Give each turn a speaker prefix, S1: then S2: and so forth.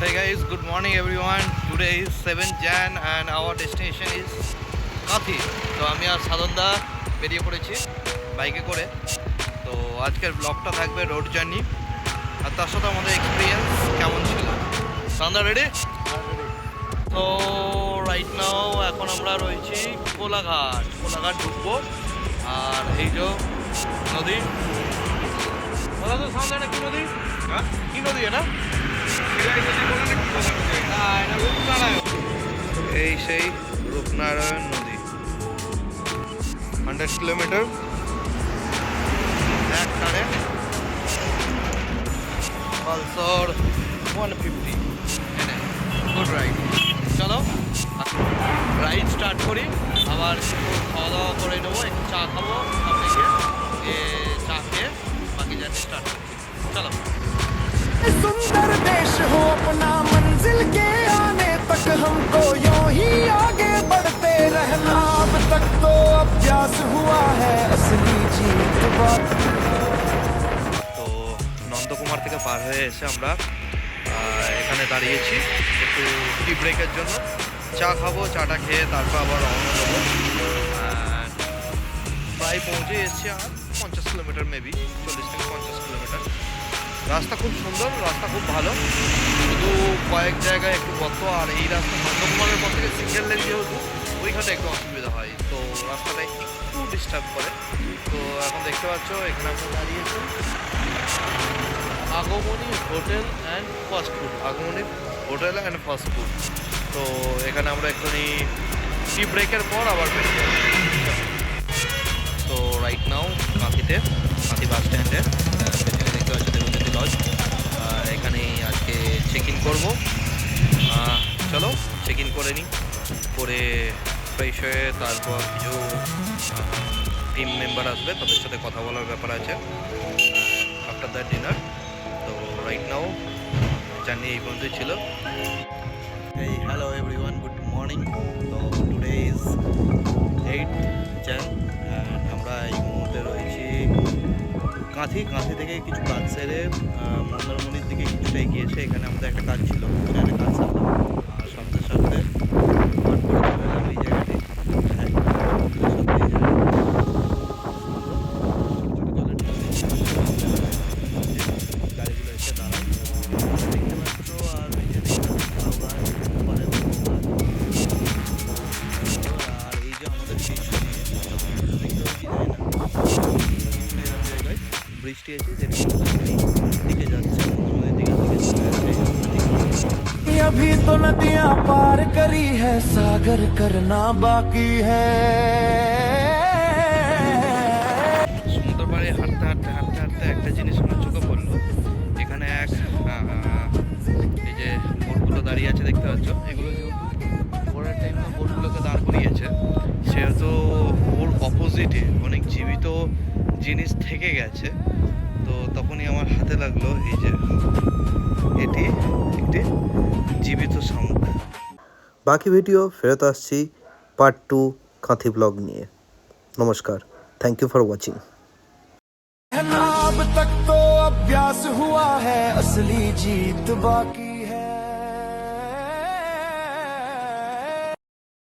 S1: Hey guys, good morning everyone. Today is 7th Jan and our destination is Kathi. তো আমি আর সাধনদা বেরিয়ে পড়েছি বাইকে করে। তো আজকের ব্লগটা থাকবে রোড জার্নি আর তার সাথে আমাদের এক্সপিরিয়েন্স কেমন ছিল। সাধনদা রেডি? তো রাইট নাও এখন আমরা রয়েছি কোলাঘাট ঢুকবো। আর এই যে নদী, বলো তো সাধনদা কি নদী? হ্যাঁ কি নদী এটা? এই সেই রূপনারায়ণ নদী, 100 কিলোমিটার এক টানে, পালসার 150 এনে গুড রাইড। চলো রাইড স্টার্ট করি, আবার খাওয়া দাওয়া করে নেবো, একটু চা খাবো, সামনে গিয়ে চা খেয়ে বাকি জার্নি স্টার্ট করছি। চলো।
S2: सुंदर देश हो अपना मंजिल के आने तक हमको यूं ही आगे बढ़ते रहना। अब तक तो अभ्यास हुआ है असली जीत बाकी।
S1: তো নন্দকুমার থেকে পার হয়ে এসে আমরা এখানে দাঁড়িয়েছি একটু টি ব্রেকের জন্য, চা খাবো, চাটা খেয়ে তারপর আবার রওনা দেবো। প্রায় পৌঁছে এসেছি আর 50 কিলোমিটার, মেবি 40 থেকে 50 কিলোমিটার। রাস্তা খুব সুন্দর, রাস্তা খুব ভালো, শুধু কয়েক জায়গায় একটু গর্ত। আর এই রাস্তা নন্দকুমারের পর থেকে সিঙ্গেল লেন যেহেতু ওইখানে একটু অসুবিধা হয়, তো রাস্তাটা একটু ডিস্টার্ব করে। তো এখন দেখতে পাচ্ছ এখানে আমরা দাঁড়িয়েছি আগমনী হোটেল অ্যান্ড ফাস্ট ফুড। তো এখানে আমরা একটুখানি টি ব্রেকের পর আবার বেরিয়ে যাবো। তো রাইট নাও কাঁথি বাস স্ট্যান্ডে পেছনে দেখতে পাচ্ছি দেবজ্যোতি লজ, এখানে আজকে চেক ইন করবো। চলো চেক ইন করে নিই, করে ফ্রেশ হয়ে তারপর কিছু টিম মেম্বার আসবে, তাদের সাথে কথা বলার ব্যাপার আছে আফটার দ্যাট ডিনার। তো রাইট নাও জার্নি এই পর্যন্তই ছিল। এই হ্যালো এভরিওয়ান, গুড মর্নিং। তো today is 8th Jan and আমরা এই মুহূর্তে রয়েছি কাঁথি থেকে কিছু কাজ সেরে মন্দারমণির দিকে কিছুটা এগিয়েছে। এখানে আমাদের একটা কাজ ছিল, সেখানে কাজ সারলাম আর সাথে সাথে এই জায়গাটি গাড়িগুলো এসে দাঁড়ায় দেখতে পাচ্ছ। আর ওই যে আর এই যে আমাদের বৃষ্টি আছে দিকে যাচ্ছে,
S2: अभी तो नदियां पार करी है, सागर करना बाकी है।
S1: সমুদ্র পাড়ে হাঁটতে একটা জিনিস আমার চোখে পড়লো। এখানে এই যে বোটগুলো দাঁড়িয়ে আছে দেখতে পাচ্ছ, এগুলো যেহেতু ঘোরার টাইমে বোটগুলোকে দাঁড় করিয়েছে, সেহেতু ওর অপোজিটে অনেক জীবিত জিনিস থেকে গেছে। তো তখনই আমার হাতে লাগলো এই যে এটি একটি জীবিত শামুক।
S3: বাকি ভিডিও ফেরত আসছি পার্ট 2 কাঁথি ব্লগ নিয়ে। নমস্কার, থ্যাংক ইউ ফর ওয়াচিং।
S2: अब तक तो अभ्यास हुआ है असली जीत बाकी।